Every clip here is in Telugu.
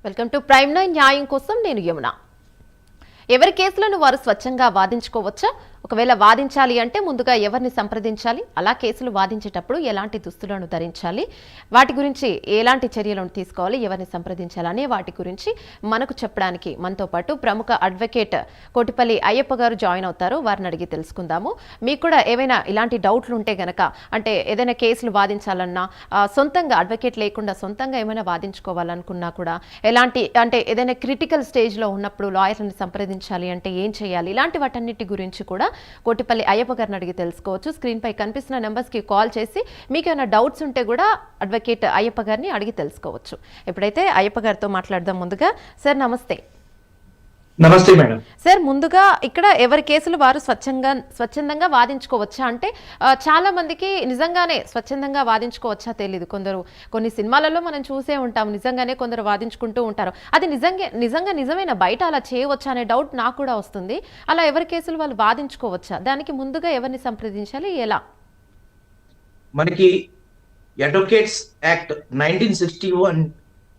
Welcome to prime nine. న్యాయం కోసం నేను యమున. ఎవరి కేసులను వారు స్వచ్ఛంగా వాదించుకోవచ్చా? ఒకవేళ వాదించాలి అంటే ముందుగా ఎవరిని సంప్రదించాలి? అలా కేసులు వాదించేటప్పుడు ఎలాంటి దుస్తులను ధరించాలి? వాటి గురించి ఎలాంటి చర్యలను తీసుకోవాలి? ఎవరిని సంప్రదించాలనే వాటి గురించి మనకు చెప్పడానికి మనతో పాటు ప్రముఖ అడ్వకేట్ కోటిపల్లి అయ్యప్ప గారు జాయిన్ అవుతారు. వారిని అడిగి తెలుసుకుందాము. మీకు కూడా ఏవైనా ఇలాంటి డౌట్లు ఉంటే గనక, అంటే ఏదైనా కేసులు వాదించాలన్నా, సొంతంగా అడ్వకేట్ లేకుండా సొంతంగా ఏమైనా వాదించుకోవాలనుకున్నా కూడా, ఎలాంటి అంటే ఏదైనా క్రిటికల్ స్టేజ్లో ఉన్నప్పుడు లాయర్ని సంప్రదించాలి అంటే ఏం చేయాలి? ఇలాంటి వాటన్నిటి గురించి కూడా కోటిపల్లి అయ్యప్ప గారిని అడిగి తెలుసుకోవచ్చు. స్క్రీన్ పై కనిపిస్తున్న నెంబర్స్ కి కాల్ చేసి మీకు ఏమైనా డౌట్స్ ఉంటే కూడా అడ్వకేట్ అయ్యప్ప గారిని అడిగి తెలుసుకోవచ్చు. ఇప్పుడైతే అయ్యప్ప గారితో మాట్లాడదాం. ముందుగా సార్ నమస్తే. నమస్తే మేడం. సార్, ముందుగా ఇక్కడ ఎవరి కేసులు వారు స్వచ్ఛందంగా వాదించుకోవచ్చా అంటే, చాలా మందికి నిజంగానే స్వచ్ఛందంగా వాదించుకోవచ్చా తెలియదు. కొన్ని సినిమాలలో మనం చూసే ఉంటాం, నిజంగానే కొందరు వాదించుకుంటూ ఉంటారు. అది నిజమైన బయట అలా చేయవచ్చా అనే డౌట్ నాకు కూడా వస్తుంది. అలా ఎవరి కేసులు వాళ్ళు వాదించుకోవచ్చా? దానికి ముందుగా ఎవరిని సంప్రదించాలి, ఎలా? మనకి అడ్వకేట్స్ యాక్ట్ 1961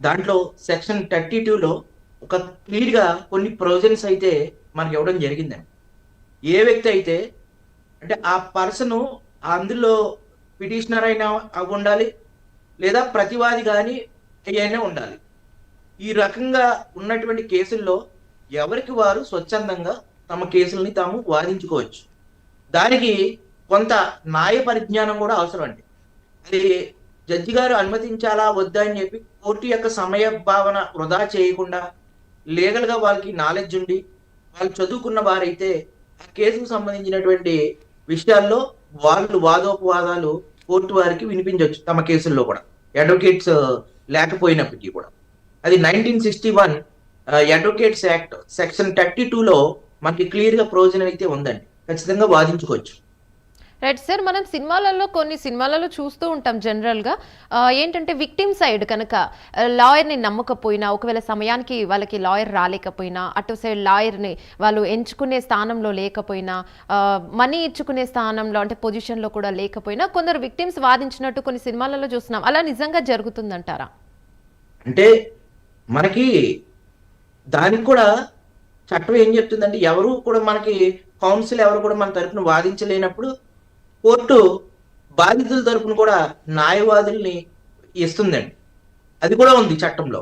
దాంట్లో సెక్షన్ 32లో ఒక క్లియర్గా కొన్ని ప్రొవిజన్స్ అయితే మనకి ఇవ్వడం జరిగిందండి. ఏ వ్యక్తి అయితే అంటే ఆ పర్సన్ అందులో పిటిషనర్ అయినా ఉండాలి, లేదా ప్రతివాది కానీ అయినా ఉండాలి. ఈ రకంగా ఉన్నటువంటి కేసుల్లో ఎవరికి వారు స్వచ్ఛందంగా తమ కేసుల్ని తాము వాదించుకోవచ్చు. దానికి కొంత న్యాయ పరిజ్ఞానం కూడా అవసరం అండి. అది జడ్జి గారు అనుమతించాలా వద్దా అని చెప్పి కోర్టు యొక్క సమయ భావన వృధా చేయకుండా, లీగల్గా వాళ్ళకి నాలెడ్జ్ ఉండి వాళ్ళు చదువుకున్న వారైతే ఆ కేసుకు సంబంధించినటువంటి విషయాల్లో వాళ్ళు వాదోపవాదాలు కోర్టు వారికి వినిపించవచ్చు తమ కేసుల్లో కూడా, అడ్వకేట్స్ లేకపోయినప్పటికీ కూడా. అది 1961 అడ్వకేట్స్ యాక్ట్ సెక్షన్ 32లో మనకి క్లియర్గా ప్రొవిజన్ అయితే ఉందండి. ఖచ్చితంగా వాదించుకోవచ్చు. రైట్ సార్, మనం కొన్ని సినిమాలలో చూస్తూ ఉంటాం జనరల్గా. ఏంటంటే విక్టిమ్ సైడ్ కనుక లాయర్ని నమ్మకపోయినా, ఒకవేళ సమయానికి వాళ్ళకి లాయర్ రాలేకపోయినా, అటు సైడ్ లాయర్ని వాళ్ళు ఎంచుకునే స్థానంలో లేకపోయినా, మనీ ఇచ్చుకునే స్థానంలో అంటే పొజిషన్లో కూడా లేకపోయినా కొందరు విక్టిమ్స్ వాదించినట్టు కొన్ని సినిమాలలో చూస్తున్నాం. అలా నిజంగా జరుగుతుందంటారా? అంటే మనకి దానికి కూడా చట్టం ఏం చెప్తుందంటే, ఎవరు కూడా మనకి కౌన్సిల్ ఎవరు కూడా మన తరపున వాదించలేనప్పుడు కోర్టు బాధితుల తరపున కూడా న్యాయవాదుల్ని ఇస్తుందండి. అది కూడా ఉంది చట్టంలో.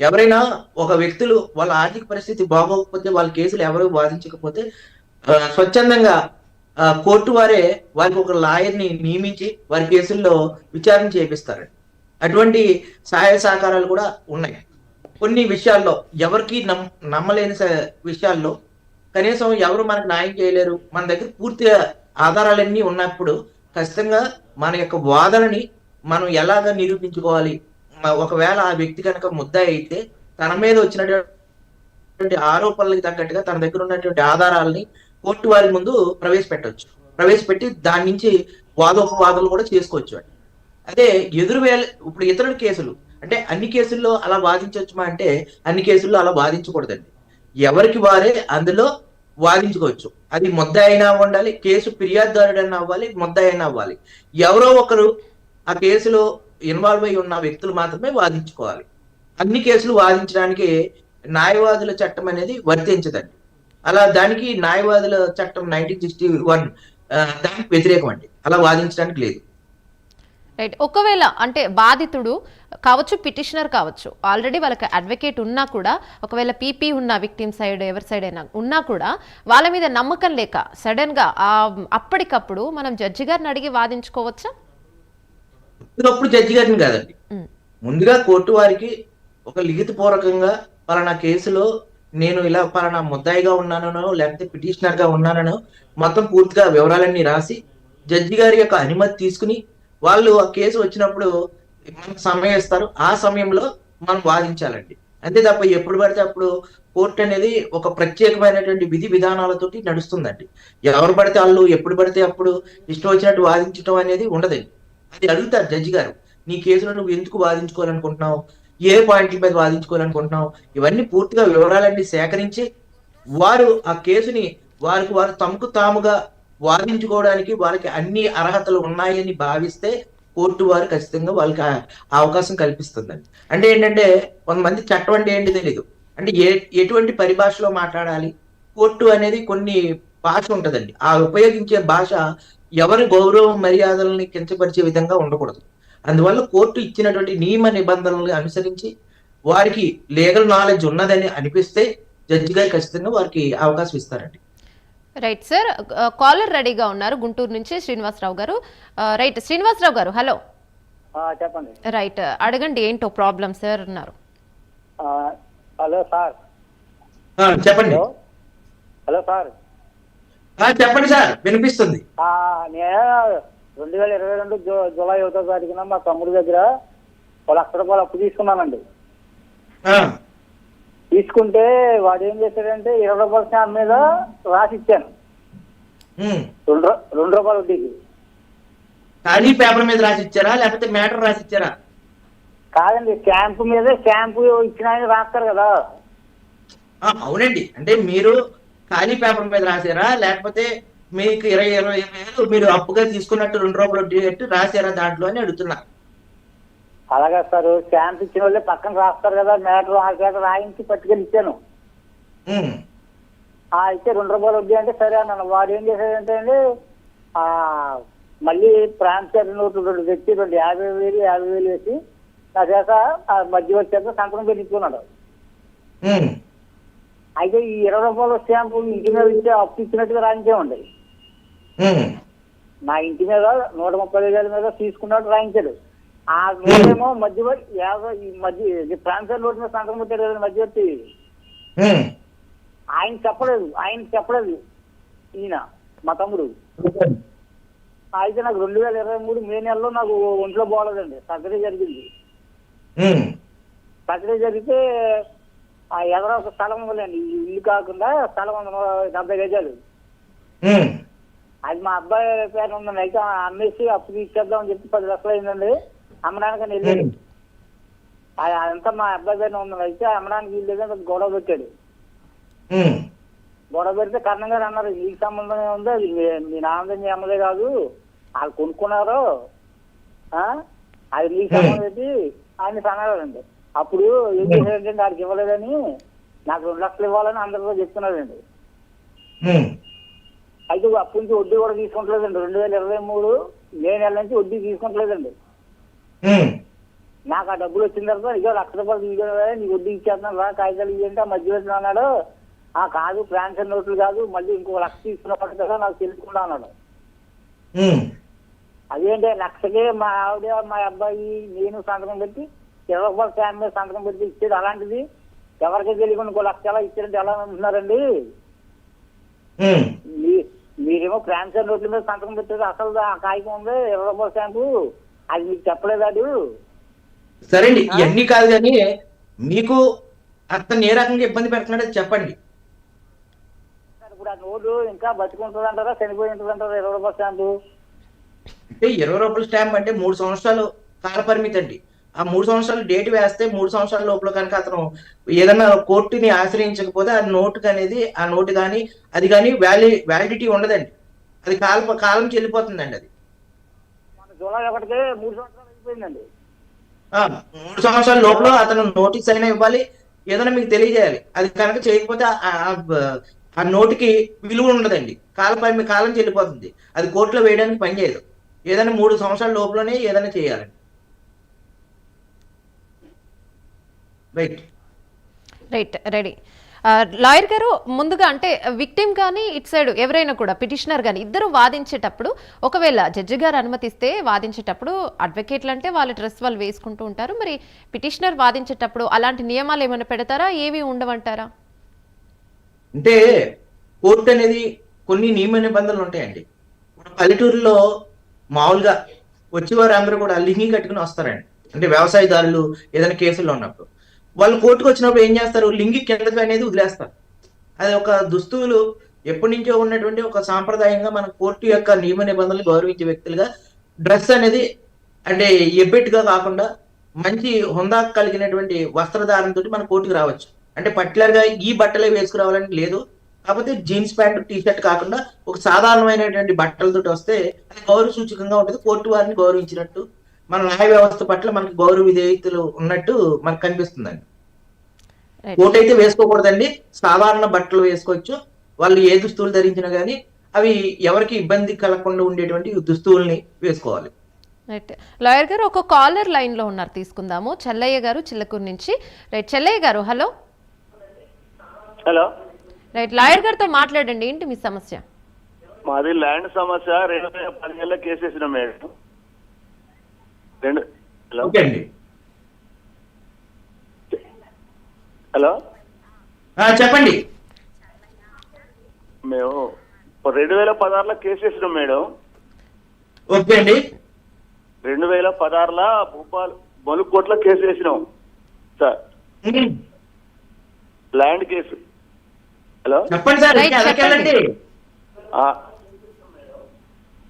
ఎవరైనా ఒక వ్యక్తులు వాళ్ళ ఆర్థిక పరిస్థితి బాగోకపోతే, వాళ్ళ కేసులు ఎవరు వాదించకపోతే స్వచ్ఛందంగా కోర్టు వారే వారికి ఒక లాయర్ని నియమించి వారి కేసుల్లో విచారణ చేపిస్తారండి. అటువంటి సహాయ సహకారాలు కూడా ఉన్నాయి. కొన్ని విషయాల్లో ఎవరికి నమ్మలేని విషయాల్లో కనీసం ఎవరు మనకు న్యాయం చేయలేరు, మన దగ్గర పూర్తిగా ఆధారాలన్నీ ఉన్నప్పుడు ఖచ్చితంగా మన యొక్క వాదనని మనం ఎలాగ నిరూపించుకోవాలి. ఒకవేళ ఆ వ్యక్తి కనుక ముద్దాయి అయితే తన మీద వచ్చినటువంటి ఆరోపణలకు తగ్గట్టుగా తన దగ్గర ఉన్నటువంటి ఆధారాలని కోర్టు వారి ముందు ప్రవేశపెట్టి దాని నుంచి వాదోపవాదాలు కూడా చేసుకోవచ్చు. అదే ఇప్పుడు ఇతరుల కేసులు అంటే అన్ని కేసుల్లో అలా వాదించవచ్చుమా అంటే అన్ని కేసుల్లో అలా వాదించకూడదండి. ఎవరికి వారే అందులో వాదించుకోవచ్చు. అది ముద్దాయి అయినా ఉండాలి, కేసు ఫిర్యాదుదారుడైనా అవ్వాలి, ముద్దాయి అయినా అవ్వాలి. ఎవరో ఒకరు ఆ కేసులో ఇన్వాల్వ్ అయి ఉన్న వ్యక్తులు మాత్రమే వాదించుకోవాలి. అన్ని కేసులు వాదించడానికి న్యాయవాదుల చట్టం అనేది వర్తించదండి. దానికి న్యాయవాదుల చట్టం 1961 దానికి వ్యతిరేకం అండి. అలా వాదించడానికి లేదు. రైట్. ఒకవేళ అంటే బాధితుడు కావచ్చు, పిటిషనర్ కావచ్చు, ఆల్రెడీ వాళ్ళకి అడ్వకేట్ ఉన్నా కూడా, ఒకవేళ పీపీ ఉన్న విక్టిమ్ సైడ్ ఎవరి సైడ్ అయినా ఉన్నా కూడా వాళ్ళ మీద నమ్మకం లేక సడన్ గా అప్పటికప్పుడు మనం జడ్జి గారిని అడిగి వాదించుకోవచ్చా? అప్పుడు జడ్జి గారిని కాదండి, ముందుగా కోర్టు వారికి ఒక లిఖిత పూర్వకంగా పలానా కేసులో నేను ఇలా పలానా ముద్దాయిగా ఉన్నానో లేకపోతే పిటిషనర్ గా ఉన్నానో మొత్తం పూర్తిగా వివరాలన్నీ రాసి జడ్జి గారి యొక్క అనుమతి తీసుకుని వాళ్ళు ఆ కేసు వచ్చినప్పుడు మనకు సమయం ఇస్తారు. ఆ సమయంలో మనం వాదించాలండి. అంతే తప్ప ఎప్పుడు పడితే అప్పుడు కోర్టు అనేది ఒక ప్రత్యేకమైనటువంటి విధి విధానాలతోటి నడుస్తుందండి. ఎవరు పడితే వాళ్ళు ఎప్పుడు పడితే అప్పుడు ఇష్టం వచ్చినట్టు వాదించడం అనేది ఉండదండి. అది అడుగుతారు జడ్జి గారు, నీ కేసులో నువ్వు ఎందుకు వాదించుకోవాలనుకుంటున్నావు, ఏ పాయింట్ల మీద వాదించుకోవాలనుకుంటున్నావు, ఇవన్నీ పూర్తిగా వివరాలన్నీ సేకరించి వారు ఆ కేసుని వారు తమకు తాముగా వాదించుకోవడానికి వారికి అన్ని అర్హతలు ఉన్నాయని భావిస్తే కోర్టు వారు ఖచ్చితంగా వాళ్ళకి ఆ అవకాశం కల్పిస్తుందండి. అంటే ఏంటంటే కొంతమంది చట్టం అంటే ఏంటి తెలీదు. అంటే ఎటువంటి పరిభాషలో మాట్లాడాలి, కోర్టు అనేది కొన్ని భాష ఉంటదండి. ఆ ఉపయోగించే భాష ఎవరి గౌరవ మర్యాదలని కించపరిచే విధంగా ఉండకూడదు. అందువల్ల కోర్టు ఇచ్చినటువంటి నియమ నిబంధనలను అనుసరించి వారికి లీగల్ నాలెడ్జ్ ఉన్నదని అనిపిస్తే జడ్జి గారు ఖచ్చితంగా వారికి అవకాశం ఇస్తారండి. Right sir. కాలర్ రెడీగా ఉన్నారు గుంటూరు నుంచి శ్రీనివాసరావు గారు. రైట్ శ్రీనివాసరావు గారు, హలో. చెప్పండి. రైట్, అడగండి ఏంటో ప్రాబ్లం సార్ అన్నారు. Hello sir. చెప్పండి. Hello sir. చెప్పండి సార్, వినిపిస్తుంది. నేను 2022 జూలై 1వ తారీఖున మా తమ్ముడి దగ్గర ₹1,00,000 అప్పు తీసుకున్నానండి. తీసుకుంటే వాడు ఏం చేశాడంటే ₹20 స్టాంప్ మీద రాసి ఇచ్చాను. ₹2 వడ్డీకి. ఖాళీ పేపర్ మీద రాసి ఇచ్చారా లేకపోతే మ్యాటర్ రాసి ఇచ్చారా? కాదండి, స్టాంప్ మీద స్టాంప్ ఇచ్చిన ఆయన రాస్తారు కదా. అవునండి, అంటే మీరు ఖాళీ పేపర్ మీద రాసారా లేకపోతే మీకు 20 వేలు మీరు అప్పుగా తీసుకున్నట్టు ₹2 వడ్డీ కట్టి రాసారా దాంట్లో అని అడుగుతున్నా. అలాగే సార్, స్టాంప్ ఇచ్చిన వాళ్ళే పక్కన రాస్తారు కదా, మ్యాటర్ ఆ చేత రాయించి పట్టుకెళ్ళి ఇచ్చాను. అయితే ₹2 వడ్డీ అంటే సరే అన్నాను. వాడు ఏం చేశాడంటే అండి, మళ్ళీ ప్రాంతీయ నోట్లు 2 తెచ్చి 50,000 వేసి నా చేత మధ్యవర్తి చేత సంతకం పెట్టించుకున్నాడు. అయితే ఈ ₹20 స్టాంపు ఇంటి మీద ఇచ్చే అప్పు ఇచ్చినట్టుగా రాయించామండి. నా ఇంటి మీద 130,000 మీద తీసుకున్నట్టు రాయించాడు. ఆ నోటేమో మధ్యవర్తి ప్రాంతీయ నోటు మీద సంతకం పెట్టాడు కదా మధ్యవర్తి. ఆయన చెప్పలేదు ఈయన మా తమ్ముడు. అయితే నాకు 2023 మే నెలలో నాకు ఒంట్లో బాగోలేదండి, సర్జరీ జరిగింది. సర్జరీ జరిగితే ఆ ఎదర ఒక స్థలం ఉందండి, ఇల్లు కాకుండా స్థలం 70 గజాలు. అది మా అబ్బాయి పేరు ఉందండి. అయితే అమ్మేసి అప్పు తీసేద్దామని చెప్పి 10 లక్షలు అయిందండి. అమ్మడానికని వెళ్ళాడు. అదంతా మా అబ్బాయి పేరు ఉందండి. అయితే అమ్మడానికి వీళ్ళేదో గొడవ పెట్టాడు. గొడవ పెడితే కర్ణం గారు అన్నారు, నీకు సంబంధమే ఉంది, అది మీ నాన్నది మీ అమ్మదే కాదు, వాళ్ళు కొనుక్కున్నారు, అది నీకు సంబంధం పెట్టి ఆయన అన్నాడండి. అప్పుడు ఏం చేశాడంటే వాడికి ఇవ్వలేదని నాకు 2 లక్షలు ఇవ్వాలని అందరితో చెప్తున్నాడండి. అయితే అప్పటి నుంచి వడ్డీ కూడా తీసుకుంటలేదండి. 2023 మే నెల నుంచి వడ్డీ తీసుకుంటలేదండి. నాకు ఆ డబ్బులు వచ్చిన తర్వాత ఇక ₹1,00,000 తీసుకునే నీకు వడ్డీ ఇచ్చేస్తున్నాను రా, కాగితాలు ఇవ్వంటే ఆ మధ్యవర్తి అన్నాడు. కాదు, ట్రాన్స్ఫర్ నోట్లు కాదు, మళ్ళీ ఇంకో 1,00,000 తీసుకున్నప్పుడు కదా నాకు తెలుసుకుంటా అన్నాడు. అదేంటే 1,00,000కే మా ఆవిడ మా అబ్బాయి నేను సంతకం పెట్టి ₹20 స్టాంప్ మీద సంతకం పెట్టి ఇచ్చేది. అలాంటిది ఎవరికీ తెలియకుండా ఇంకో 1,00,000 ఎలా ఇచ్చారంటే ఎలా అంటున్నారండి. మీరేమో ట్రాన్స్ఫర్ నోట్ల మీద సంతకం పెట్టేది, అసలు ఆ కాగితం ఉంది ₹20 స్టాంపు, అది మీకు చెప్పలేదాడు. సరే అండి, ఇవన్నీ కాదు కానీ మీకు అతను ఏ రకంగా ఇబ్బంది పెడుతున్నాడో చెప్పండి. ఇప్పుడు ఆ నోటు ఇంకా బతికుంటుంది అంటారా చనిపోయి ఉంటుంది అంటారా ₹20 స్టాంపు? అంటే ₹20 స్టాంప్ అంటే 3 సంవత్సరాలు కాల పరిమితి అండి. ఆ 3 సంవత్సరాలు డేట్ వేస్తే 3 సంవత్సరాల లోపల కనుక అతను ఏదైనా కోర్టుని ఆశ్రయించకపోతే ఆ నోటు అనేది ఆ నోటు కానీ అది కానీ వ్యాలిడిటీ ఉండదండి. అది కాలం చెల్లిపోతుందండి. అది మన జూలై 1కే 3 సంవత్సరాలు అయిపోయిందండి. 3 సంవత్సరాల లోపల అతను నోటీస్ అయినా ఇవ్వాలి, ఏదైనా మీకు తెలియజేయాలి. అది కనుక చేయకపోతే ఆ నోటుకి విలువ ఉండదండి. కాలం చెల్లిపోతుంది. అది కోర్టులో వేయడానికి పనిచేయదు. ఏదైనా 3 సంవత్సరాల లోపలనే ఏదైనా చేయాలండి. Right, ready. లాయర్ గారు, ముందుగా అంటే విక్టిమ్ కానీ ఇటు సైడ్ ఎవరైనా కూడా పిటిషనర్ కానీ ఇద్దరు వాదించేటప్పుడు ఒకవేళ జడ్జి గారు అనుమతిస్తే వాదించేటప్పుడు అడ్వకేట్లు అంటే వాళ్ళ డ్రెస్ వాళ్ళు వేసుకుంటూ ఉంటారు, మరి పిటిషనర్ వాదించేటప్పుడు అలాంటి నియమాలు ఏమైనా పెడతారా, ఏవి ఉండవంటారా? అంటే కోర్టు అనేది కొన్ని నియమ నిబంధనలు ఉంటాయండి. పల్లెటూరులో మామూలుగా వచ్చేవారు అందరూ కూడా లింగి కట్టుకుని వస్తారండి. అంటే వ్యవసాయదారులు ఏదైనా కేసుల్లో ఉన్నప్పుడు వాళ్ళు కోర్టుకు వచ్చినప్పుడు ఏం చేస్తారు, లింగి కిందకి అనేది వదిలేస్తారు. అది ఒక దుస్తులు ఎప్పటి నుంచో ఉన్నటువంటి ఒక సాంప్రదాయంగా మన కోర్టు యొక్క నియమ నిబంధనలు గౌరవించే వ్యక్తులుగా డ్రెస్ అనేది అంటే ఎబ్బెట్టుగా కాకుండా మంచి హుందా కలిగినటువంటి వస్త్రధారణతో మన కోర్టుకు రావచ్చు. అంటే పర్టికులర్ గా ఈ బట్టలే వేసుకురావాలని లేదు. కాకపోతే జీన్స్ ప్యాంట్ టీషర్ట్ కాకుండా ఒక సాధారణమైనటువంటి బట్టలతో వస్తే అది గౌరవ సూచకంగా ఉంటుంది, కోర్టు వారిని గౌరవించినట్టు మన న్యాయ వ్యవస్థ పట్ల మనకి గౌరవ విధేయతలు ఉన్నట్టు మనకు కనిపిస్తుందండి. రైట్. కోట్ అయితే వేసుకోకూడదండి, సాధారణ బట్టలు వేసుకోవచ్చు. వాళ్ళు ఏ దుస్తులు ధరించినా కానీ అవి ఎవరికి ఇబ్బంది కలగకుండా ఉండేటువంటి దుస్తువుల్ని వేసుకోవాలి. రైట్. లాయర్ గారు ఒక కాలర్ లైన్ లో ఉన్నారు, తీసుకుందాము. చెల్లయ్య గారు చిల్లకూరు నుంచి. రైట్, చెల్లయ్య గారు హలో. హలో, రైట్, లాయర్ గారితో మాట్లాడండి, ఏంటి మీ సమస్య? మాది ల్యాండ్ సమస్య. 2017లో కేసు వేసిన మేడం. హలో ఓకే అండి, హలో, చెప్పండి. మేము 2016లో కేసు వేసినాం మేడం. ఓకే అండి. 2016లో భూపాల్ మలుకోట్ల కేసు వేసినాం సార్, ల్యాండ్ కేసు. హలో, చెప్పండి సార్. రైట్, వెళ్ళండి.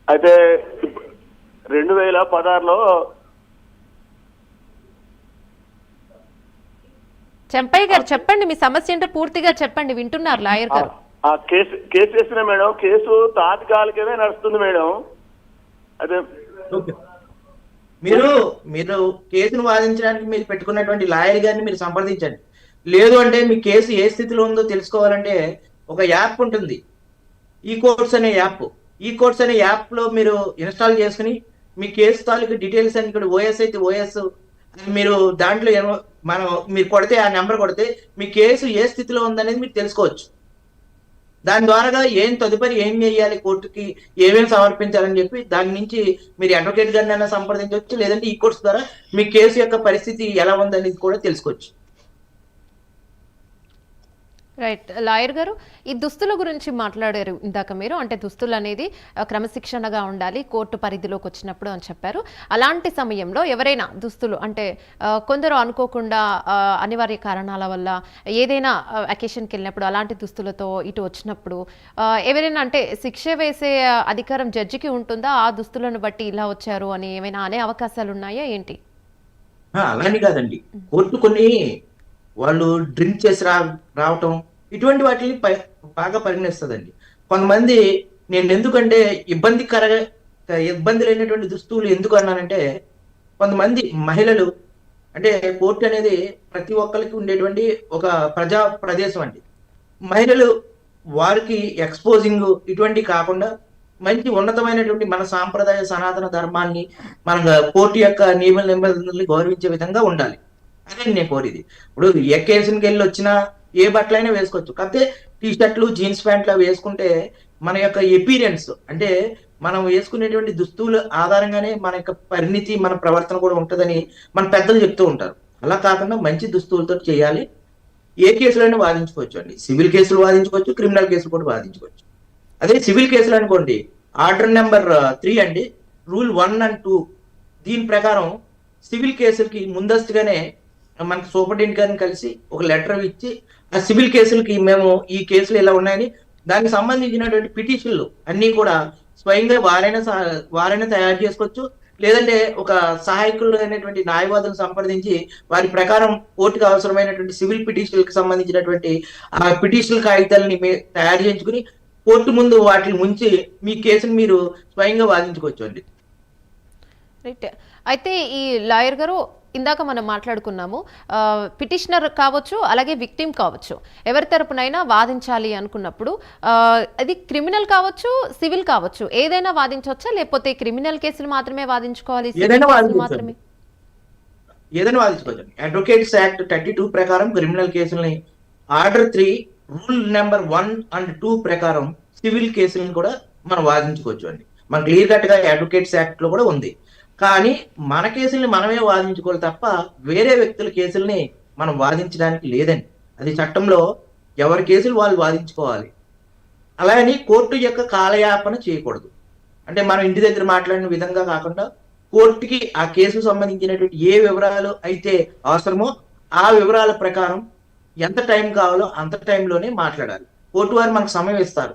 అయితే 2016లో చెంపయ్య గారు చెప్పండి, మీ సమస్య ఏంటో పూర్తిగా చెప్పండి, వింటున్నారు లాయర్ గారు. కేసు వేసిన మేడం. కేసు తాత్కాలికమే నడుస్తుంది మేడం. అదే ఓకే. మీరు మీరు కేసును వాదించడానికి మీరు పెట్టుకున్నటువంటి లాయర్ గారిని మీరు సంప్రదించండి. లేదు అంటే మీ కేసు ఏ స్థితిలో ఉందో తెలుసుకోవాలంటే ఒక యాప్ ఉంటుంది, ఈ కోర్ట్స్ అనే యాప్. ఈ కోర్ట్స్ అనే యాప్ లో మీరు ఇన్స్టాల్ చేసుకుని మీ కేసు తాలూకు డీటెయిల్స్ అని ఇక్కడ ఓఎస్ అయితే ఓఎస్ మీరు దాంట్లో మీరు కొడితే ఆ నెంబర్ కొడితే మీ కేసు ఏ స్థితిలో ఉందనేది మీరు తెలుసుకోవచ్చు. దాని ద్వారా తదుపరి ఏం చేయాలి, కోర్టుకి ఏమేమి సమర్పించాలని చెప్పి దాని నుంచి మీరు అడ్వకేట్ గారిని సంప్రదించవచ్చు. లేదంటే ఈ కోర్ట్స్ ద్వారా మీ కేసు యొక్క పరిస్థితి ఎలా ఉందనేది కూడా తెలుసుకోవచ్చు. రైట్, లాయర్ గారు ఈ దుస్తుల గురించి మాట్లాడారు ఇందాక మీరు. అంటే దుస్తులు అనేది క్రమశిక్షణగా ఉండాలి కోర్టు పరిధిలోకి వచ్చినప్పుడు అని చెప్పారు. అలాంటి సమయంలో ఎవరైనా దుస్తులు అంటే కొందరు అనుకోకుండా అనివార్య కారణాల వల్ల ఏదైనా అకేషన్కి వెళ్ళినప్పుడు అలాంటి దుస్తులతో ఇటు వచ్చినప్పుడు ఎవరైనా అంటే శిక్ష వేసే అధికారం జడ్జికి ఉంటుందా? ఆ దుస్తులను బట్టి ఇలా వచ్చారు అని ఏమైనా అనే అవకాశాలు ఉన్నాయా ఏంటి? అలానే కాదండి, కోర్టు కొన్ని వాళ్ళు డ్రింక్ చేసి రావటం ఇటువంటి వాటిని బాగా పరిగణిస్తుందండి. కొంతమంది నేను ఎందుకంటే ఇబ్బంది లేనటువంటి దుస్తువులు ఎందుకు అన్నానంటే, కొంతమంది మహిళలు అంటే కోర్టు అనేది ప్రతి ఒక్కరికి ఉండేటువంటి ఒక ప్రజా ప్రదేశం అండి. మహిళలు వారికి ఎక్స్పోజింగ్ ఇటువంటి కాకుండా మంచి ఉన్నతమైనటువంటి మన సాంప్రదాయ సనాతన ధర్మాన్ని మన కోర్టు యొక్క నియమ నిబంధనల్ని గౌరవించే విధంగా ఉండాలి. అదే నేను కోరేది. ఇప్పుడు ఏ కేసుకి వెళ్ళి వచ్చినా ఏ బట్టలైనా వేసుకోవచ్చు, కాకపోతే టీ షర్ట్లు జీన్స్ ప్యాంట్లు వేసుకుంటే మన యొక్క ఎపీరియన్స్ అంటే మనం వేసుకునేటువంటి దుస్తువుల ఆధారంగానే మన యొక్క పరిణితి మన ప్రవర్తన కూడా ఉంటుందని మన పెద్దలు చెప్తూ ఉంటారు. అలా కాకుండా మంచి దుస్తువులతో చేయాలి. ఏ కేసులైనా వాదించుకోవచ్చు అండి. సివిల్ కేసులు వాదించుకోవచ్చు, క్రిమినల్ కేసులు కూడా వాదించుకోవచ్చు. అదే సివిల్ కేసులు అనుకోండి, ఆర్డర్ నెంబర్ 3 అండి, రూల్ 1 and 2 దీని ప్రకారం సివిల్ కేసులకి ముందస్తుగానే మనకి సూపరింటెండెంట్ గారిని కలిసి ఒక లెటర్ ఇచ్చి ఆ సివిల్ కేసులకి మేము ఈ కేసులు ఇలా ఉన్నాయని దానికి సంబంధించినటువంటి పిటిషన్లు అన్ని కూడా స్వయంగా వారైనా తయారు చేసుకోవచ్చు. లేదంటే ఒక సహాయకులు అయినటువంటి న్యాయవాదులను సంప్రదించి వారి ప్రకారం కోర్టుకు అవసరమైనటువంటి సివిల్ పిటిషన్లకు సంబంధించినటువంటి ఆ పిటిషన్ కాగితాలని తయారు చేయించుకుని కోర్టు ముందు వాటిని ముంచి మీ కేసును మీరు స్వయంగా వాదించుకోవచ్చు అండి. రైట్, అయితే ఈ లాయర్ గారు ఇందాక మనం మాట్లాడుకున్నాము, పిటిషనర్ కావచ్చు అలాగే విక్టిమ్ కావచ్చు, ఎవరి తరపునైనా వాదించాలి అనుకున్నప్పుడు అది క్రిమినల్ కావచ్చు సివిల్ కావచ్చు ఏదైనా వాదించవచ్చా, లేకపోతే క్రిమినల్ కేసులు మాత్రమే వాదించుకోవాలి, ఏదైనా మాత్రమే వాదించుకోవచ్చు? అడ్వకేట్స్ యాక్ట్ 32 ప్రకారం క్రిమినల్ కేసుల్ని, ఆర్డర్ 3 రూల్ నెంబర్ 1 and 2 ప్రకారం సివిల్ కేసులను కూడా మనం వాదించుకోవచ్చు అండి. మన క్లియర్ కట్ గా అడ్వకేట్స్ యాక్ట్ లో కూడా ఉంది. కానీ మన కేసుల్ని మనమే వాదించుకోవాలి తప్ప వేరే వ్యక్తుల కేసుల్ని మనం వాదించడానికి లేదండి. అది చట్టంలో ఎవరి కేసులు వాళ్ళు వాదించుకోవాలి. అలాగని కోర్టు యొక్క కాలయాపన చేయకూడదు. అంటే మనం ఇంటి దగ్గర మాట్లాడిన విధంగా కాకుండా కోర్టుకి ఆ కేసుకు సంబంధించినటువంటి ఏ వివరాలు అయితే అవసరమో ఆ వివరాల ప్రకారం ఎంత టైం కావాలో అంత టైంలోనే మాట్లాడాలి. కోర్టు వారు మనకు సమయం ఇస్తారు.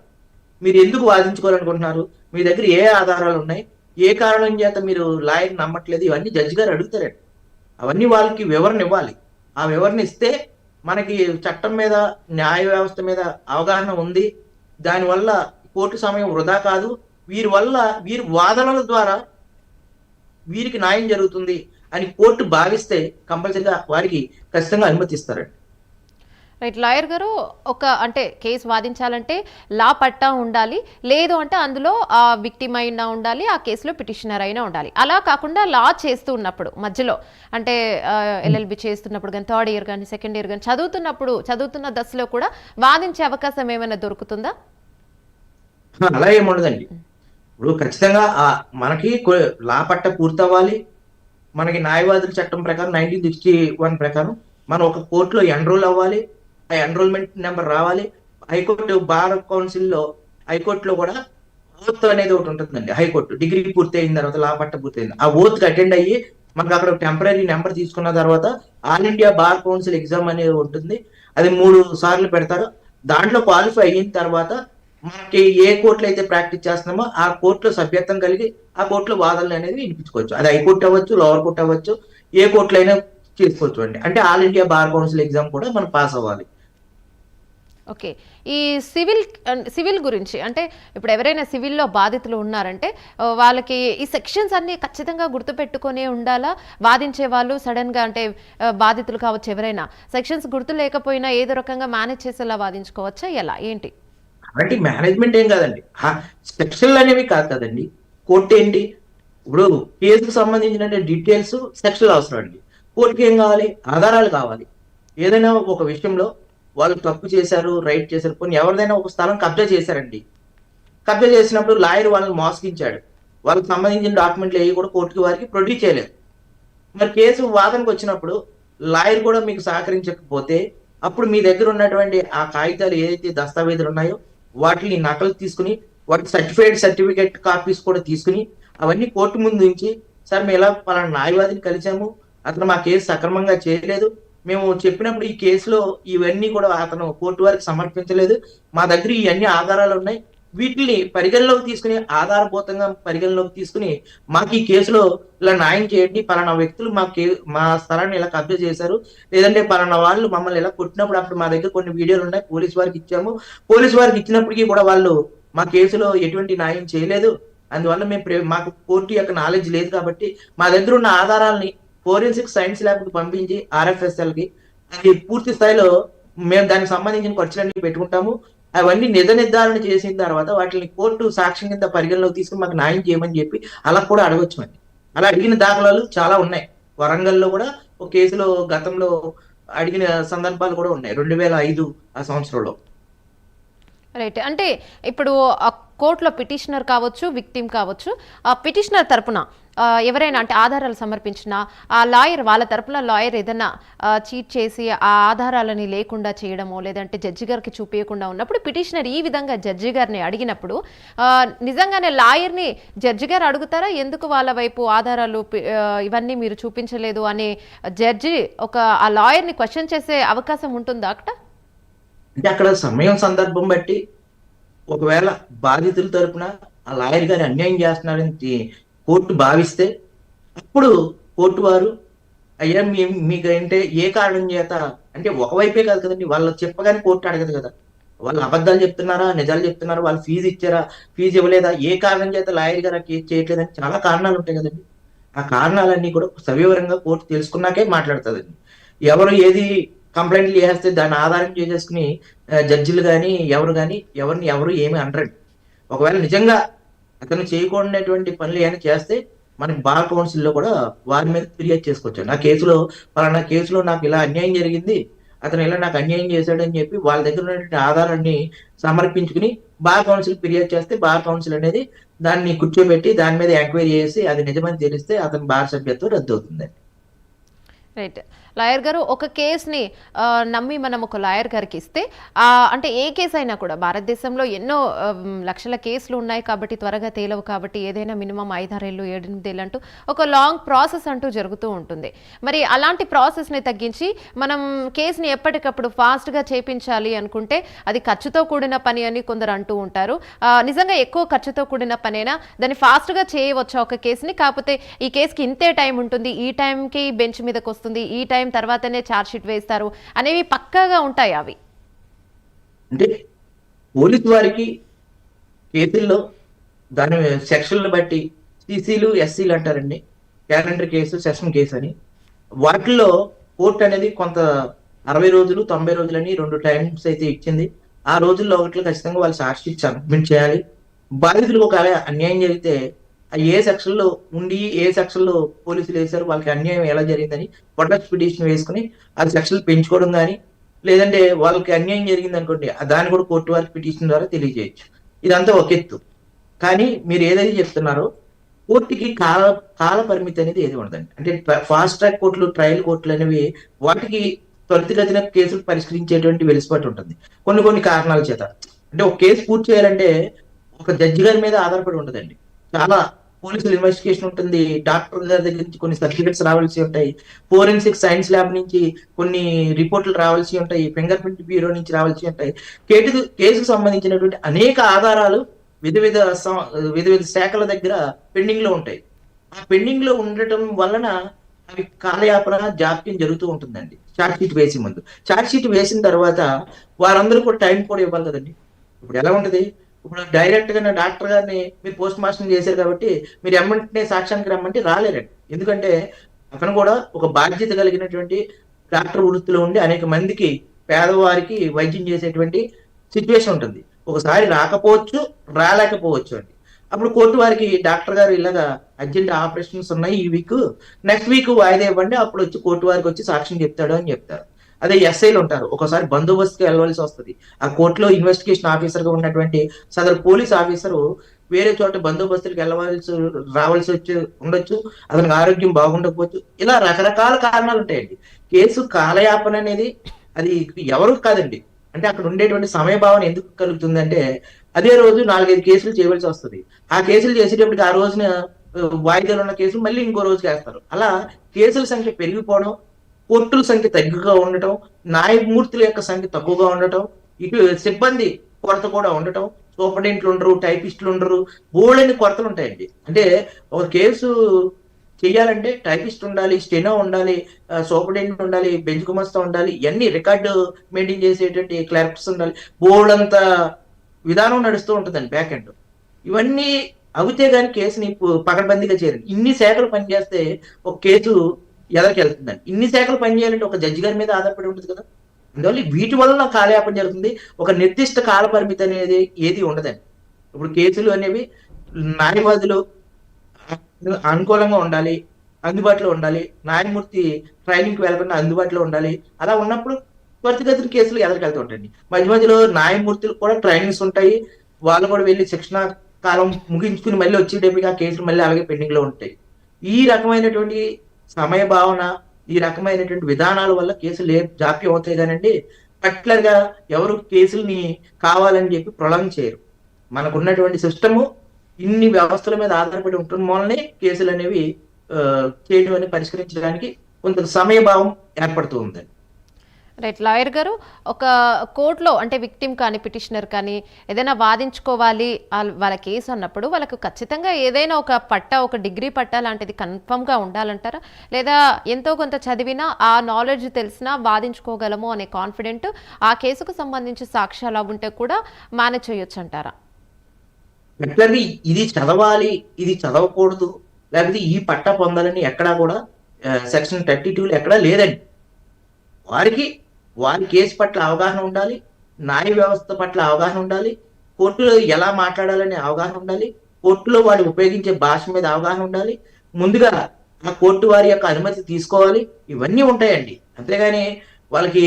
మీరు ఎందుకు వాదించుకోవాలనుకుంటున్నారు, మీ దగ్గర ఏ ఆధారాలు ఉన్నాయి, ఏ కారణం చేత మీరు లాయర్ నమ్మట్లేదు, ఇవన్నీ జడ్జి గారు అడుగుతారండి. అవన్నీ వాళ్ళకి వివరణ ఇవ్వాలి. ఆ వివరణ ఇస్తే మనకి చట్టం మీద న్యాయ వ్యవస్థ మీద అవగాహన ఉంది. దానివల్ల కోర్టు సమయం వృధా కాదు. వీరి వాదనల ద్వారా వీరికి న్యాయం జరుగుతుంది అని కోర్టు భావిస్తే కంపల్సరీగా వారికి ఖచ్చితంగా అనుమతిస్తారండి. రైట్. లాయర్ గారు, అంటే కేసు వాదించాలంటే లా పట్టా ఉండాలి, లేదు అంటే అందులో ఆ విక్టిమ్ అయినా ఉండాలి, ఆ కేసులో పిటిషనర్ అయినా ఉండాలి. అలా కాకుండా లా చేస్తూ ఉన్నప్పుడు మధ్యలో అంటే ఎల్ఎల్బి చేస్తున్నప్పుడు కానీ, థర్డ్ ఇయర్ కానీ, సెకండ్ ఇయర్ కానీ చదువుతున్న దశలో కూడా వాదించే అవకాశం ఏమైనా దొరుకుతుందా? అలా ఏముండదండి. ఇప్పుడు ఖచ్చితంగా మనకి లా పట్ట పూర్తవ్వాలి. మనకి న్యాయవాదుల చట్టం ప్రకారం 1961 ప్రకారం మనం ఒక కోర్టులో ఎన్రోల్ అవ్వాలి. ఆ ఎన్రోల్మెంట్ నెంబర్ రావాలి. హైకోర్టు బార్ కౌన్సిల్లో హైకోర్టులో కూడా ఓత్ అనేది ఒకటి ఉంటుందండి. హైకోర్టు డిగ్రీ పూర్తి అయిన తర్వాత లా పట్ట పూర్తయింది, ఆ ఓత్కి అటెండ్ అయ్యి మనకు అక్కడ టెంపరీ నెంబర్ తీసుకున్న తర్వాత all India bar council exam అనేది ఉంటుంది. అది 3 సార్లు పెడతారు. దాంట్లో క్వాలిఫై అయిన తర్వాత మనకి ఏ కోర్టులో అయితే ప్రాక్టీస్ చేస్తున్నామో ఆ కోర్టులో సభ్యత్వం కలిగి ఆ కోర్టులో వాదనలు అనేది వినిపించుకోవచ్చు. అది హైకోర్టు అవ్వచ్చు, లోవర్ కోర్టు అవ్వచ్చు, ఏ కోర్టులో అయినా చేసుకోవచ్చు అండి. అంటే all India bar council exam కూడా మనం పాస్ అవ్వాలి. ఓకే. ఈ సివిల్ గురించి అంటే ఇప్పుడు ఎవరైనా సివిల్లో బాధితులు ఉన్నారంటే వాళ్ళకి ఈ సెక్షన్స్ అన్ని ఖచ్చితంగా గుర్తుపెట్టుకునే ఉండాలా? వాదించే వాళ్ళు సడన్గా అంటే బాధితులు కావచ్చు ఎవరైనా సెక్షన్స్ గుర్తు లేకపోయినా ఏదో రకంగా మేనేజ్ చేసేలా వాదించుకోవచ్చా? ఎలా ఏంటి? అలాంటి మేనేజ్మెంట్ ఏం కాదండి, సెక్షన్లు అనేవి కాదు కదండి. కోర్టు ఏంటి, ఇప్పుడు కేసుకు సంబంధించిన డీటెయిల్స్ సెక్షన్లు అవసరం అండి. కోర్టుకి ఏం కావాలి, ఆధారాలు కావాలి. ఏదైనా ఒక విషయంలో వాళ్ళు తప్పు చేశారు, రైట్ చేశారు, కొన్ని ఎవరిదైనా ఒక స్థలం కబ్జా చేశారండి. కబ్జా చేసినప్పుడు లాయర్ వాళ్ళని మోసగించాడు, వాళ్ళకి సంబంధించిన డాక్యుమెంట్లు ఏవి కూడా కోర్టుకి వారికి ప్రొడ్యూస్ చేయలేదు. మరి కేసు వాదనకు వచ్చినప్పుడు లాయర్ కూడా మీకు సహకరించకపోతే అప్పుడు మీ దగ్గర ఉన్నటువంటి ఆ కాగితాలు ఏదైతే దస్తావేజులు ఉన్నాయో వాటిని నకలు తీసుకుని వాటి సర్టిఫికేట్ కాపీస్ కూడా తీసుకుని అవన్నీ కోర్టు ముందు నుంచి, సార్ మేము ఇలా పలానా న్యాయవాదిని కలిసాము, అతను మా కేసు సక్రమంగా చేయలేదు, మేము చెప్పినప్పుడు ఈ కేసులో ఇవన్నీ కూడా అతను కోర్టు వారికి సమర్పించలేదు, మా దగ్గర ఇవన్నీ ఆధారాలు ఉన్నాయి, వీటిని పరిగణలోకి తీసుకుని ఆధారభూతంగా పరిగణలోకి తీసుకుని మాకు ఈ కేసులో ఇలా న్యాయం చేయండి, పలానా వ్యక్తులు మా స్థలాన్ని ఇలా కబ్జా చేశారు, లేదంటే పలానా వాళ్ళు మమ్మల్ని ఇలా కొట్టినప్పుడు అప్పుడు మా దగ్గర కొన్ని వీడియోలు ఉన్నాయి, పోలీసు వారికి ఇచ్చాము, పోలీసు వారికి ఇచ్చినప్పటికీ కూడా వాళ్ళు మా కేసులో ఎటువంటి న్యాయం చేయలేదు, అందువల్ల మాకు కోర్టు యొక్క నాలెడ్జ్ లేదు కాబట్టి మా దగ్గర ఉన్న ఆధారాలని ఫోరెన్సిక్ సైన్స్ ల్యాబ్కి పంపించి RFSLకి అది పూర్తి స్థాయిలో మేము దానికి సంబంధించిన ఖర్చులన్నీ పెట్టుకుంటాము, అవన్నీ నిజ నిర్ధారణ చేసిన తర్వాత వాటిని కోర్టు సాక్ష్యం కింద పరిగణలోకి తీసుకుని మాకు న్యాయం చేయమని చెప్పి అలా కూడా అడగొచ్చు అండి. అలా అడిగిన దాఖలాలు చాలా ఉన్నాయి. వరంగల్లో కూడా ఒక కేసులో గతంలో అడిగిన సందర్భాలు కూడా ఉన్నాయి 2005 ఆ సంవత్సరంలో. రైట్. అంటే ఇప్పుడు కోర్టులో పిటిషనర్ కావచ్చు, విక్టిమ్ కావచ్చు, ఆ పిటిషనర్ తరపున ఎవరైనా అంటే ఆధారాలు సమర్పించిన ఆ లాయర్ వాళ్ళ తరపున లాయర్ ఏదైనా చీట్ చేసి ఆ ఆధారాలని లేకుండా చేయడమో లేదంటే జడ్జి గారికి చూపించకుండా ఉన్నప్పుడు పిటిషనర్ ఈ విధంగా జడ్జి గారిని అడిగినప్పుడు నిజంగానే లాయర్ని జడ్జి గారు అడుగుతారా, ఎందుకు వాళ్ళ వైపు ఆధారాలు ఇవన్నీ మీరు చూపించలేదు అని జడ్జి ఆ లాయర్ని క్వశ్చన్ చేసే అవకాశం ఉంటుందా అక్కడ? అంటే అక్కడ సమయం సందర్భం బట్టి ఒకవేళ బాధితుల తరపున ఆ లాయర్ గారి అన్యాయం చేస్తున్నారని కోర్టు భావిస్తే అప్పుడు కోర్టు వారు అయ్యా మీకంటే ఏ కారణం చేత, అంటే ఒకవైపే కాదు కదండి, వాళ్ళు చెప్పగానే కోర్టు అడగదు కదా, వాళ్ళు అబద్ధాలు చెప్తున్నారా నిజాలు చెప్తున్నారా, వాళ్ళు ఫీజు ఇచ్చారా ఫీజు ఇవ్వలేదా, ఏ కారణం చేత లాయర్ గారు కేసు చేయట్లేదని చాలా కారణాలు ఉంటాయి కదండి. ఆ కారణాలన్నీ కూడా సవివరంగా కోర్టు తెలుసుకున్నాకే మాట్లాడుతుందండి. ఎవరు ఏది కంప్లైంట్లు చేస్తే దాన్ని ఆధారం చేసేసుకుని జడ్జిలు కానీ ఎవరు ఏమి అనరండి. ఒకవేళ నిజంగా అతను చేయకూడనటువంటి పనులు ఏమైనా చేస్తే మనకి బార్ కౌన్సిల్లో కూడా వారి మీద ఫిర్యాదు చేసుకోవచ్చు. పలానా కేసులో నాకు ఇలా అన్యాయం జరిగింది, అతను ఇలా నాకు అన్యాయం చేశాడని చెప్పి వాళ్ళ దగ్గర ఉన్నటువంటి ఆధారాన్ని సమర్పించుకుని బార్ కౌన్సిల్ ఫిర్యాదు చేస్తే బార్ కౌన్సిల్ అనేది దాన్ని కూర్చోబెట్టి దాని మీద ఎంక్వైరీ చేసి అది నిజమని తెలిస్తే అతని బార్ సభ్యత్వం రద్దు అవుతుందండి. రైట్. లాయర్ గారు, ఒక కేసుని నమ్మి మనం ఒక లాయర్ గారికి ఇస్తే అంటే ఏ కేసు అయినా కూడా భారతదేశంలో ఎన్నో లక్షల కేసులు ఉన్నాయి కాబట్టి త్వరగా తేలవు కాబట్టి ఏదైనా మినిమం 5-6 ఏళ్ళు 7-8 ఏళ్ళు అంటూ ఒక లాంగ్ ప్రాసెస్ అంటూ జరుగుతూ ఉంటుంది. మరి అలాంటి ప్రాసెస్ని తగ్గించి మనం కేసుని ఎప్పటికప్పుడు ఫాస్ట్గా చేపించాలి అనుకుంటే అది ఖర్చుతో కూడిన పని అని కొందరు అంటూ ఉంటారు. నిజంగా ఎక్కువ ఖర్చుతో కూడిన పనేనా, దాన్ని ఫాస్ట్గా చేయవచ్చా ఒక కేసుని? కాకపోతే ఈ కేసుకి ఇంతే టైం ఉంటుంది, ఈ టైంకి బెంచ్ మీదకి వస్తుంది, ఈ టైం తర్వాతనే ఛార్జ్ షీట్ వేస్తారు అనేవి పక్కాగా ఉంటాయి అవి? అంటే పోలీసు వారికి కేసుల్లో దాని సెక్షన్లు బట్టి CCలు SCలు అంటారండి, క్యాలెండర్ కేసు, సెషన్ కేసు అని. వాటిల్లో కోర్టు అనేది కొంత 60 రోజులు 90 రోజులని 2 టైమ్స్ అయితే ఇచ్చింది. ఆ రోజుల్లో ఒకటి ఖచ్చితంగా వాళ్ళు సాక్షి షీట్ సబ్మిట్ చేయాలి. బాధితులకు ఒక అన్యాయం జరిగితే ఏ సెక్షన్ లో ఉండి ఏ సెక్షన్ లో పోలీసులు వేశారు, వాళ్ళకి అన్యాయం ఎలా జరిగిందని ప్రొటెస్ట్ పిటిషన్ వేసుకుని ఆ సెక్షన్లు పెంచుకోవడం కానీ, లేదంటే వాళ్ళకి అన్యాయం జరిగింది అనుకోండి దాన్ని కూడా కోర్టు వారికి పిటిషన్ ద్వారా తెలియజేయచ్చు. ఇదంతా ఒక ఎత్తు. కానీ మీరు ఏదైతే చెప్తున్నారో కోర్టుకి కాల పరిమితి అనేది ఏది ఉండదండి. అంటే ఫాస్ట్ ట్రాక్ కోర్టులు, ట్రయల్ కోర్టులు అనేవి వాటికి త్వరితగతిన కేసులు పరిష్కరించేటువంటి వెలుసుబాటు ఉంటుంది కొన్ని కారణాల చేత. అంటే ఒక కేసు పూర్తి చేయాలంటే ఒక జడ్జి గారి మీద ఆధారపడి ఉండదండి. చాలా పోలీసులు ఇన్వెస్టిగేషన్ ఉంటుంది, డాక్టర్ గారి దగ్గర నుంచి కొన్ని సర్టిఫికెట్స్ రావాల్సి ఉంటాయి, ఫోరెన్సిక్ సైన్స్ ల్యాబ్ నుంచి కొన్ని రిపోర్ట్లు రావాల్సి ఉంటాయి, ఫింగర్ ప్రింట్ బ్యూరో నుంచి రావాల్సి ఉంటాయి. కేసుకు సంబంధించినటువంటి అనేక ఆధారాలు వివిధ శాఖల దగ్గర పెండింగ్ లో ఉంటాయి. ఆ పెండింగ్ లో ఉండటం వలన అవి కాలయాపన, జాప్యం జరుగుతూ ఉంటుందండి. ఛార్జ్ షీట్ వేసే ముందు, ఛార్జ్ షీట్ వేసిన తర్వాత వారందరూ కూడా టైం కూడా ఇవ్వాలి కదండి. ఇప్పుడు ఎలా ఉంటది, ఇప్పుడు డైరెక్ట్ గా డాక్టర్ గారిని మీరు పోస్ట్ మార్టం చేశారు కాబట్టి మీరు ఎమ్మంటే సాక్ష్యానికి రమ్మంటే రాలేరండి. ఎందుకంటే అతను కూడా ఒక బాధ్యత కలిగినటువంటి డాక్టర్ వృత్తిలో ఉండి అనేక మందికి, పేదవారికి వైద్యం చేసేటువంటి సిచ్యువేషన్ ఉంటుంది. ఒకసారి రాకపోవచ్చు, రాలేకపోవచ్చు అండి. అప్పుడు కోర్టు వారికి డాక్టర్ గారు ఇలాగా అర్జెంట్ ఆపరేషన్స్ ఉన్నాయి ఈ వీక్, నెక్స్ట్ వీక్ వాయిదా ఇవ్వండి, అప్పుడు వచ్చి కోర్టు వారికి వచ్చి సాక్ష్యం చెప్తాడు అని చెప్తారు. అదే ఎస్ఐలు ఉంటారు, ఒకసారి బందోబస్తుకి వెళ్ళవలసి వస్తుంది. ఆ కోర్టులో ఇన్వెస్టిగేషన్ ఆఫీసర్ గా ఉన్నటువంటి సదరు పోలీస్ ఆఫీసరు వేరే చోట బందోబస్తులకు రావాల్సి వచ్చి ఉండొచ్చు, అతనికి ఆరోగ్యం బాగుండకపోవచ్చు. ఇలా రకరకాల కారణాలు ఉంటాయండి. కేసు కాలయాపన అనేది అది ఎవరు కాదండి. అంటే అక్కడ ఉండేటువంటి సమయభావన ఎందుకు కలుగుతుంది అంటే అదే రోజు 4-5 కేసులు చేయవలసి వస్తుంది. ఆ కేసులు చేసేటప్పటికి ఆ రోజున వాయిదాలు ఉన్న కేసులు మళ్ళీ ఇంకో రోజుకి వేస్తారు. అలా కేసుల సంఖ్య పెరిగిపోవడం, కోర్టుల సంఖ్య తగ్గుగా ఉండటం, న్యాయమూర్తుల యొక్క సంఖ్య తక్కువగా ఉండటం, ఇటు సిబ్బంది కొరత కూడా ఉండటం, సూపరింటెండెంట్లు ఉండరు, టైపిస్టులు ఉండరు, బోల్డని కొరతలు ఉంటాయండి. అంటే ఒక కేసు చెయ్యాలంటే టైపిస్ట్ ఉండాలి, స్టెనో ఉండాలి, సూపరింటెండెంట్ ఉండాలి, బెంచ్ గుమస్తా ఉండాలి, ఇవన్నీ రికార్డు మెయింటైన్ చేసేటువంటి క్లర్క్స్ ఉండాలి, బోల్డ్ అంత విధానం నడుస్తూ ఉంటుందండి బ్యాక్ ఎండ్. ఇవన్నీ అవితే కానీ కేసుని పకడ్బందీగా చేయరు. ఇన్ని శాఖలు పనిచేస్తే ఒక కేసు ఎదరికి వెళ్తుందండి. ఇన్ని శాఖలు పనిచేయాలంటే ఒక జడ్జి గారి మీద ఆధారపడి ఉంటుంది కదా. అందువల్ల వీటి వల్ల కాలయాపన జరుగుతుంది. ఒక నిర్దిష్ట కాల పరిమితి అనేది ఏది ఉండదండి. ఇప్పుడు కేసులు అనేవి న్యాయవాదులు అనుకూలంగా ఉండాలి, అందుబాటులో ఉండాలి, న్యాయమూర్తి ట్రైనింగ్కి వెళ్ళకుండా అందుబాటులో ఉండాలి. అలా ఉన్నప్పుడు త్వరితగతిన కేసులు ఎదరికెళ్తూ ఉంటాయండి. మధ్య మధ్యలో న్యాయమూర్తులు కూడా ట్రైనింగ్స్ ఉంటాయి, వాళ్ళు కూడా వెళ్ళి శిక్షణ కాలం ముగించుకుని మళ్ళీ వచ్చేటప్పటికి ఆ కేసులు మళ్ళీ అలాగే పెండింగ్ లో ఉంటాయి. ఈ రకమైనటువంటి సమయ భావన, ఈ రకమైనటువంటి విధానాల వల్ల కేసులు జాప్యం అవుతాయి కానండి పర్టికులర్ గా ఎవరు కేసుల్ని కావాలని చెప్పి ప్రొలాంగ్ చేయరు. మనకున్నటువంటి సిస్టము ఇన్ని వ్యవస్థల మీద ఆధారపడి ఉండటం వల్లనే కేసులు అనేవి చేయడం అని పరిష్కరించడానికి కొంత సమయభావం ఏర్పడుతూ ఉందండి. రైట్. లాయర్ గారు, ఒక కోర్టులో అంటే విక్టిమ్ కానీ పిటిషనర్ కానీ ఏదైనా వాదించుకోవాలి వాళ్ళ కేసు అన్నప్పుడు వాళ్ళకు ఖచ్చితంగా ఏదైనా ఒక డిగ్రీ పట్టా లాంటిది కన్ఫర్మ్గా ఉండాలంటారా, లేదా ఎంతో కొంత చదివినా ఆ నాలెడ్జ్ తెలిసినా వాదించుకోగలము అనే కాన్ఫిడెంట్ ఆ కేసుకు సంబంధించి సాక్ష్యాలు ఉంటే కూడా మేనేజ్ చేయొచ్చు అంటారా? ఎట్లండి, ఇది చదవాలి, ఇది చదవకూడదు, లేకపోతే ఈ పట్టా పొందాలని ఎక్కడా కూడా సెక్షన్ 32 ఎక్కడా లేదండి. వారి కేసు పట్ల అవగాహన ఉండాలి, న్యాయ వ్యవస్థ పట్ల అవగాహన ఉండాలి, కోర్టులో ఎలా మాట్లాడాలనే అవగాహన ఉండాలి, కోర్టులో వాడు ఉపయోగించే భాష మీద అవగాహన ఉండాలి, ముందుగా ఆ కోర్టు వారి యొక్క అనుమతి తీసుకోవాలి. ఇవన్నీ ఉంటాయండి. అంతేగాని వాళ్ళకి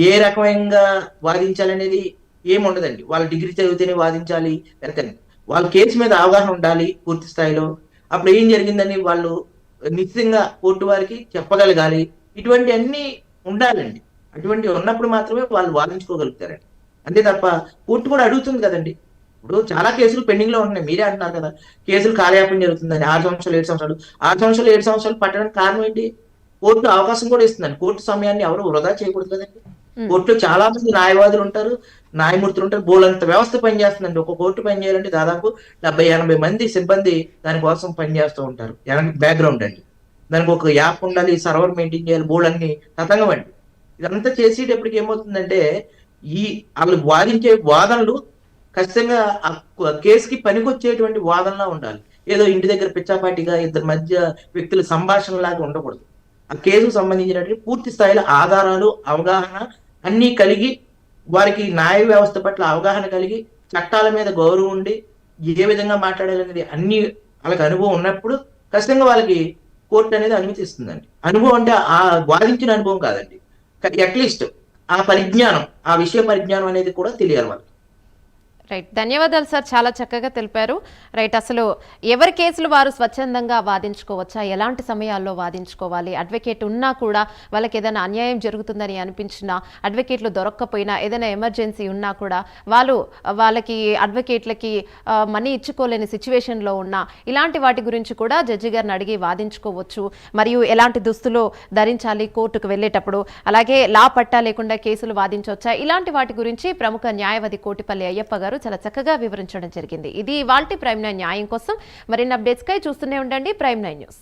ఏ రకమైన వాదించాలనేది ఏముండదండి. వాళ్ళ డిగ్రీ చదివితేనే వాదించాలి వెనకని, వాళ్ళ కేసు మీద అవగాహన ఉండాలి పూర్తి స్థాయిలో. అప్పుడు ఏం జరిగిందని వాళ్ళు నిశ్చితంగా కోర్టు వారికి చెప్పగలగాలి. ఇటువంటి అన్ని ఉండాలండి. అటువంటి ఉన్నప్పుడు మాత్రమే వాళ్ళు వాదించుకోగలుగుతారండి. అంతే తప్ప కోర్టు కూడా అడుగుతుంది కదండి. ఇప్పుడు చాలా కేసులు పెండింగ్ లో ఉంటున్నాయి. మీరే అంటున్నారు కదా కేసులు కాలయాపన జరుగుతుందని. 6 సంవత్సరాలు 7 సంవత్సరాలు 6 సంవత్సరాలు 7 సంవత్సరాలు పట్టడానికి కారణం ఏంటి? కోర్టు అవకాశం కూడా ఇస్తుందండి. కోర్టు సమయాన్ని ఎవరు వృధా చేయకూడదు కదండి. కోర్టులో చాలా మంది న్యాయవాదులు ఉంటారు, న్యాయమూర్తులు ఉంటారు, బోలంత వ్యవస్థ పనిచేస్తుందండి. ఒక కోర్టు పనిచేయాలంటే దాదాపు 70-80 మంది సిబ్బంది దానికోసం పనిచేస్తూ ఉంటారు. బ్యాక్గ్రౌండ్ అండి. దానికి ఒక యాప్ ఉండాలి, సర్వర్ మెయింటైన్ చేయాలి, బోర్డు అన్ని తతంగం అండి. ఇదంతా చేసేటప్పటికి ఏమవుతుందంటే వాళ్ళు వాదించే వాదనలు ఖచ్చితంగా ఆ కేసుకి పనికొచ్చేటువంటి వాదనలా ఉండాలి. ఏదో ఇంటి దగ్గర పిచ్చాపాటిగా ఇద్దరి మధ్య వ్యక్తుల సంభాషణ లాగా ఉండకూడదు. ఆ కేసుకు సంబంధించినటువంటి పూర్తి స్థాయిలో ఆధారాలు, అవగాహన అన్నీ కలిగి, వారికి న్యాయ వ్యవస్థ పట్ల అవగాహన కలిగి, చట్టాల మీద గౌరవం ఉండి ఏ విధంగా మాట్లాడాలనేది అన్ని వాళ్ళకి అనుభవం ఉన్నప్పుడు ఖచ్చితంగా వాళ్ళకి కోర్టు అనేది అనుమతిస్తుందండి. అనుభవం అంటే ఆ వాదించిన అనుభవం కాదండి, అట్లీస్ట్ ఆ పరిజ్ఞానం, ఆ విషయ పరిజ్ఞానం అనేది కూడా తెలియాలి వాళ్ళకి. రైట్, ధన్యవాదాలు సార్, చాలా చక్కగా తెలిపారు. రైట్, అసలు ఎవరి కేసులు వారు స్వచ్ఛందంగా వాదించుకోవచ్చా, ఎలాంటి సమయాల్లో వాదించుకోవాలి, అడ్వకేట్ ఉన్నా కూడా వాళ్ళకి ఏదైనా అన్యాయం జరుగుతుందని అనిపించినా, అడ్వకేట్లు దొరక్కపోయినా, ఏదైనా ఎమర్జెన్సీ ఉన్నా కూడా వాళ్ళకి అడ్వకేట్లకి మనీ ఇచ్చుకోలేని సిచ్యువేషన్లో ఉన్నా, ఇలాంటి వాటి గురించి కూడా జడ్జి గారిని అడిగి వాదించుకోవచ్చు. మరియు ఎలాంటి దుస్తులు ధరించాలి కోర్టుకు వెళ్ళేటప్పుడు, అలాగే లా పట్టా లేకుండా కేసులు వాదించవచ్చా, ఇలాంటి వాటి గురించి ప్రముఖ న్యాయవాది కోటిపల్లి అయ్యప్ప గారు చాలా చక్కగా వివరించడం జరిగింది. ఇది ఇవాల్టి ప్రైమ్ 9 న్యాయం కోసం. మరిన్ని అప్డేట్స్ కై చూస్తూనే ఉండండి ప్రైమ్ 9 న్యూస్.